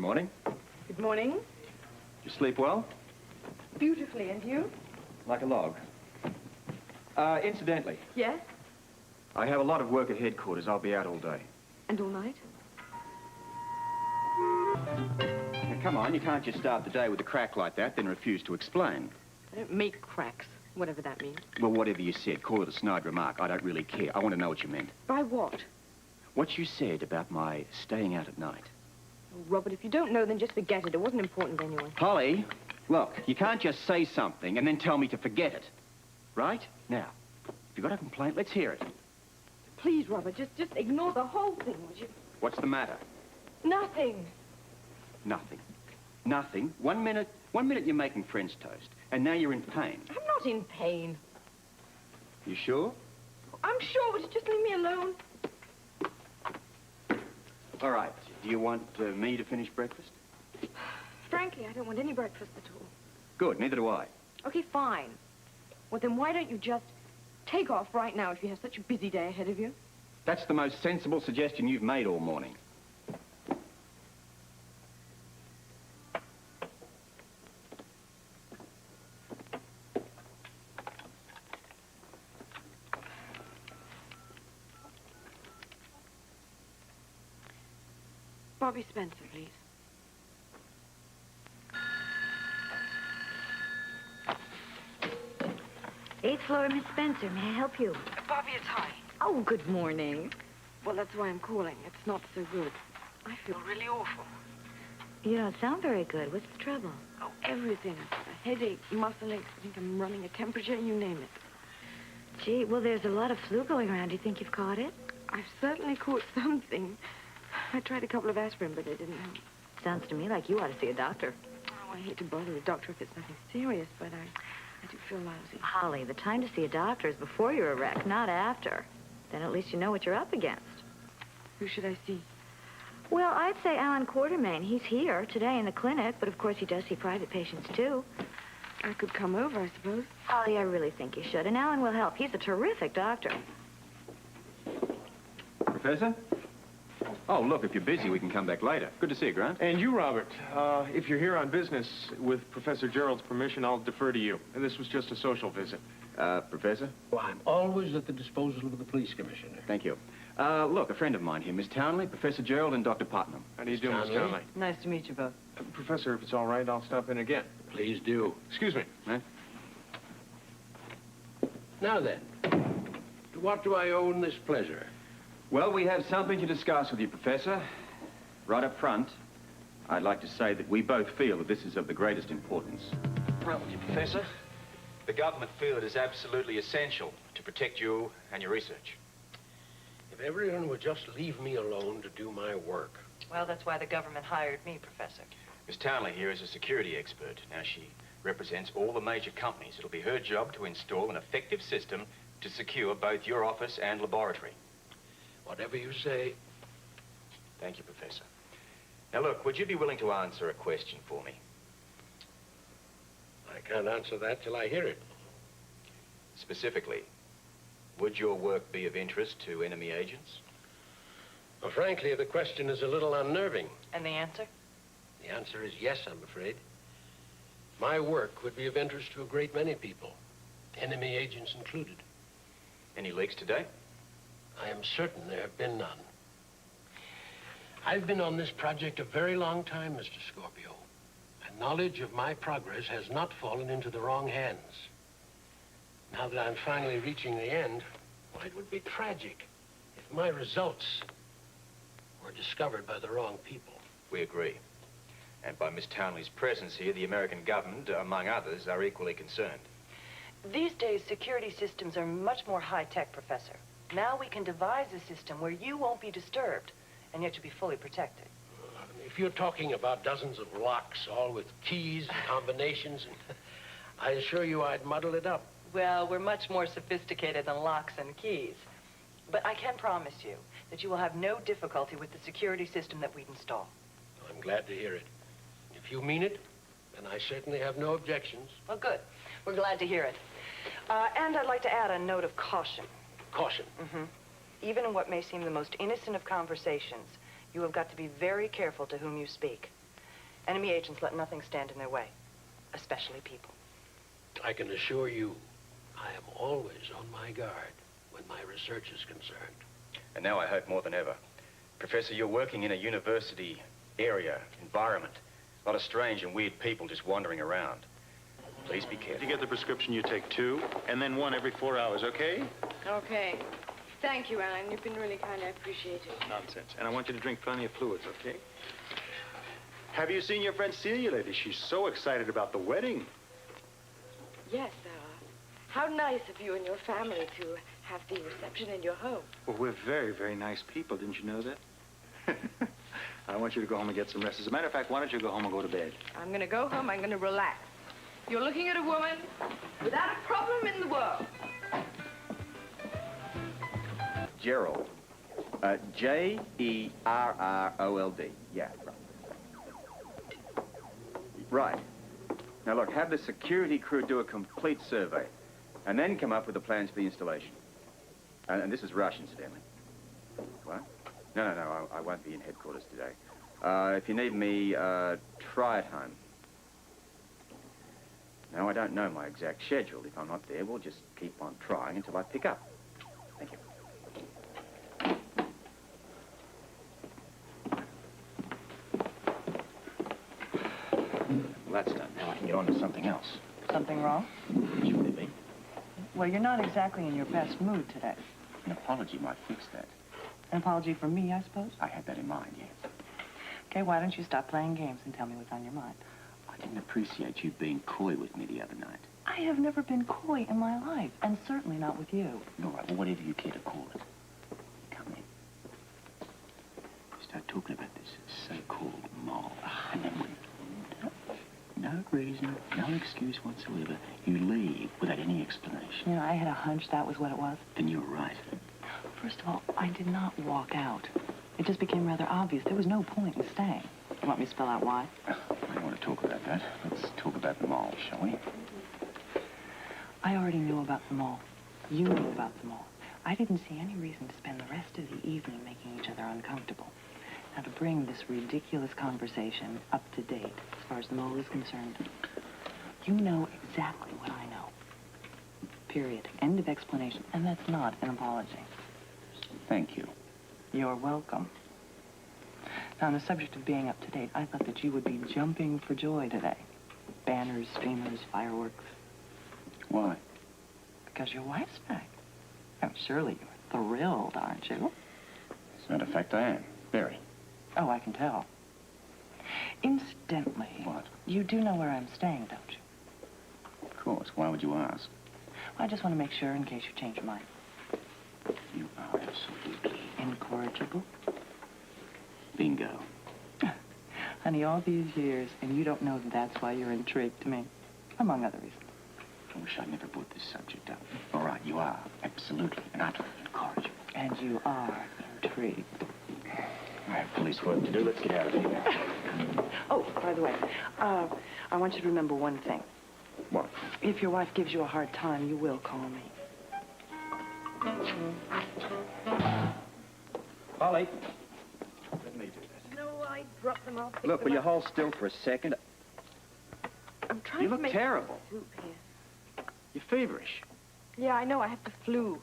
morning. Good morning. Did you sleep well? Beautifully, and you? Like a log. Incidentally, Yes? I have a lot of work at headquarters. I'll be out all day. And all night? Now, come on, you can't just start the day with a crack like that, then refuse to explain. I don't make cracks, whatever that means. Well, whatever you said, call it a snide remark. I don't really care. I want to know what you meant. By what? What you said about my staying out at night. Oh, Robert, if you don't know, then just forget it. It wasn't important anyway. Polly, look, you can't just say something and then tell me to forget it. Right? Now, if you've got a complaint, let's hear it. Please, Robert, just ignore the whole thing, would you? What's the matter? Nothing. Nothing. Nothing. 1 minute you're making French toast, and now you're in pain. I'm not in pain. You sure? I'm sure. Would you just leave me alone? All right. Do you want me to finish breakfast? Frankly, I don't want any breakfast at all. Good. Neither do I. Okay, fine. Well, then why don't you just take off right now if you have such a busy day ahead of you? That's the most sensible suggestion you've made all morning. Bobby Spencer, please. Eighth floor, Miss Spencer. May I help you? Bobby, it's Holly. Oh, good morning. Well, that's why I'm calling. It's not so good. I feel really awful. You don't sound very good. What's the trouble? Oh, everything. A headache, muscle aches. I think I'm running a temperature, you name it. Gee, well, there's a lot of flu going around. Do you think you've caught it? I've certainly caught something. I tried a couple of aspirin, but it didn't help. Sounds to me like you ought to see a doctor. Oh, I hate to bother the doctor if it's nothing serious, but I do feel lousy. Holly, the time to see a doctor is before you're a wreck, not after. Then at least you know what you're up against. Who should I see? Well, I'd say Alan Quartermain. He's here today in the clinic, but of course he does see private patients, too. I could come over, I suppose. Holly, I really think you should, and Alan will help. He's a terrific doctor. Professor? Oh, look, if you're busy, we can come back later. Good to see you, Grant. And you, Robert. If you're here on business, with Professor Gerald's permission, I'll defer to you. And this was just a social visit. Professor? Well, I'm always at the disposal of the police commissioner. Thank you. Look, a friend of mine here, Miss Townley, Professor Gerald, and Dr. Putnam. How do you do, Miss Townley? Townley? Nice to meet you both. Professor, if it's all right, I'll stop in again. Please do. Excuse me. Huh? Now then, to what do I owe this pleasure? Well, we have something to discuss with you, Professor. Right up front, I'd like to say that we both feel that this is of the greatest importance. Right with you, Professor. The government feel it is absolutely essential to protect you and your research. If everyone would just leave me alone to do my work. Well, that's why the government hired me, Professor. Miss Townley here is a security expert. Now, she represents all the major companies. It'll be her job to install an effective system to secure both your office and laboratory. Whatever you say. Thank you, Professor. Now, look, would you be willing to answer a question for me? I can't answer that till I hear it. Specifically, would your work be of interest to enemy agents? Well, frankly, the question is a little unnerving. And the answer? The answer is yes, I'm afraid. My work would be of interest to a great many people, enemy agents included. Any leaks today? I am certain there have been none. I've been on this project a very long time, Mr. Scorpio, and knowledge of my progress has not fallen into the wrong hands. Now that I'm finally reaching the end, well, it would be tragic if my results were discovered by the wrong people. We agree. And by Miss Townley's presence here, the American government, among others, are equally concerned. These days, security systems are much more high-tech, Professor. Now we can devise a system where you won't be disturbed, and yet you'll be fully protected. If you're talking about dozens of locks, all with keys and combinations, I assure you I'd muddle it up. Well, we're much more sophisticated than locks and keys. But I can promise you that you will have no difficulty with the security system that we'd install. I'm glad to hear it. If you mean it, then I certainly have no objections. Well, good. We're glad to hear it. And I'd like to add a note of caution. Caution. Mm-hmm. Even in what may seem the most innocent of conversations, you have got to be very careful to whom you speak. Enemy agents let nothing stand in their way, especially people. I can assure you, I am always on my guard when my research is concerned. And now I hope more than ever. Professor, you're working in a university area, environment. A lot of strange and weird people just wandering around. Please be If careful. you get the prescription, you take 2, and then 1 every 4 hours, okay? Okay. Thank you, Alan. You've been really kind. I appreciate it. Nonsense. And I want you to drink plenty of fluids, okay? Have you seen your friend Celia lately? She's so excited about the wedding. Yes, how nice of you and your family to have the reception in your home. Well, we're very, very nice people. Didn't you know that? I want you to go home and get some rest. As a matter of fact, why don't you go home and go to bed? I'm going to go home. I'm going to relax. You're looking at a woman without a problem in the world. Gerald. Gerrold. Yeah, right. Right. Now, look, have the security crew do a complete survey, and then come up with the plans for the installation. And this is rush, incidentally. What? No, I won't be in headquarters today. If you need me, try at home. No, I don't know my exact schedule. If I'm not there, we'll just keep on trying until I pick up. Thank you. Well, that's done. Now I can get on to something else. Something wrong? Should there be? Well, you're not exactly in your best mood today. An apology might fix that. An apology from me, I suppose? I had that in mind, yes. Okay, why don't you stop playing games and tell me what's on your mind? I didn't appreciate you being coy with me the other night. I have never been coy in my life, and certainly not with you. All right, well, whatever you care to call it. Come in. You start talking about this so-called mole, and then no reason, no excuse whatsoever, you leave without any explanation. You know, I had a hunch that was what it was. Then you were right. First of all, I did not walk out. It just became rather obvious. There was no point in staying. You want me to spell out why? I don't want to talk about that. Let's talk about the mole, shall we? I already knew about the mall. You knew about the mall. I didn't see any reason to spend the rest of the evening making each other uncomfortable. Now, to bring this ridiculous conversation up to date, as far as the mole is concerned, you know exactly what I know. Period. End of explanation. And that's not an apology. Thank you. You're welcome. Now, on the subject of being up to date, I thought that you would be jumping for joy today. Banners, streamers, fireworks. Why? Because your wife's back. Oh, surely you're thrilled, aren't you? As a matter of fact, I am. Very. Oh, I can tell. Incidentally... What? You do know where I'm staying, don't you? Of course. Why would you ask? I just want to make sure in case you change your mind. You are absolutely Incorrigible? bingo. Honey, all these years, and you don't know that's why you're intrigued to me. Among other reasons. I wish I never brought this subject up. All right, you are absolutely and utterly incorrigible. And you are intrigued. I have police work to do. Let's get out of here. Oh, by the way, I want you to remember one thing. What? If your wife gives you a hard time, you will call me. Polly. Let me do that. No, I dropped them off. Look, will you hold still for a second? I'm trying You to look make terrible. soup here. You're feverish. Yeah, I know. I had the flu.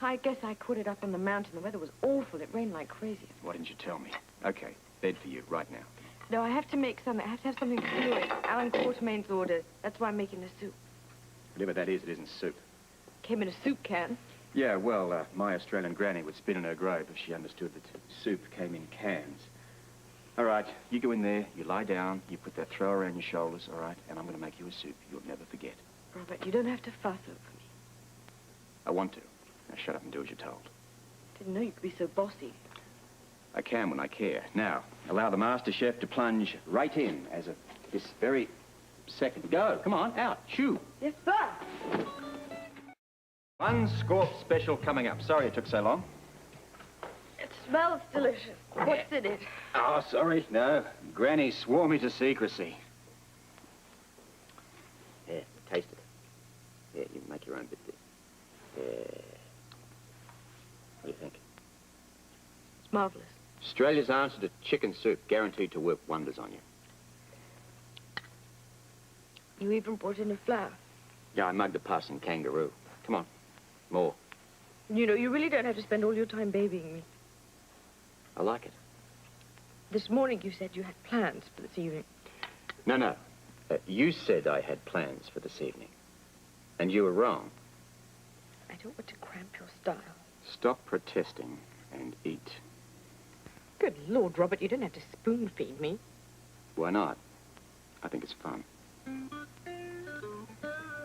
I guess I caught it up on the mountain. The weather was awful. It rained like crazy. Why didn't you tell me? Okay, bed for you right now. No, I have to make something. I have to have something fluid. Alan Quartermain's orders. That's why I'm making the soup. Whatever that is, it isn't soup. Came in a soup can. Yeah, well, my Australian granny would spin in her grave if she understood that soup came in cans. All right, you go in there, you lie down, you put that throw around your shoulders, all right? And I'm going to make you a soup you'll never forget. Robert, you don't have to fuss over me. I want to. Now shut up and do as you're told. Didn't know you could be so bossy. I can when I care. Now, allow the master chef to plunge right in as of this very second. Go, come on, out, shoo. Yes, sir. One Scorp special coming up. Sorry it took so long. It smells delicious. What's in it? Oh, sorry. No, Granny swore me to secrecy. Yeah, taste it. Yeah, you make your own bit there. Yeah. What do you think? It's marvelous. Australia's answer to chicken soup, guaranteed to work wonders on you. You even brought in a flower. Yeah, I mugged a passing kangaroo. Come on, more. You know, you really don't have to spend all your time babying me. I like it. This morning you said you had plans for this evening. No. You said I had plans for this evening. And you were wrong. I don't want to cramp your style. Stop protesting and eat. Good Lord, Robert, you don't have to spoon feed me. Why not? I think it's fun.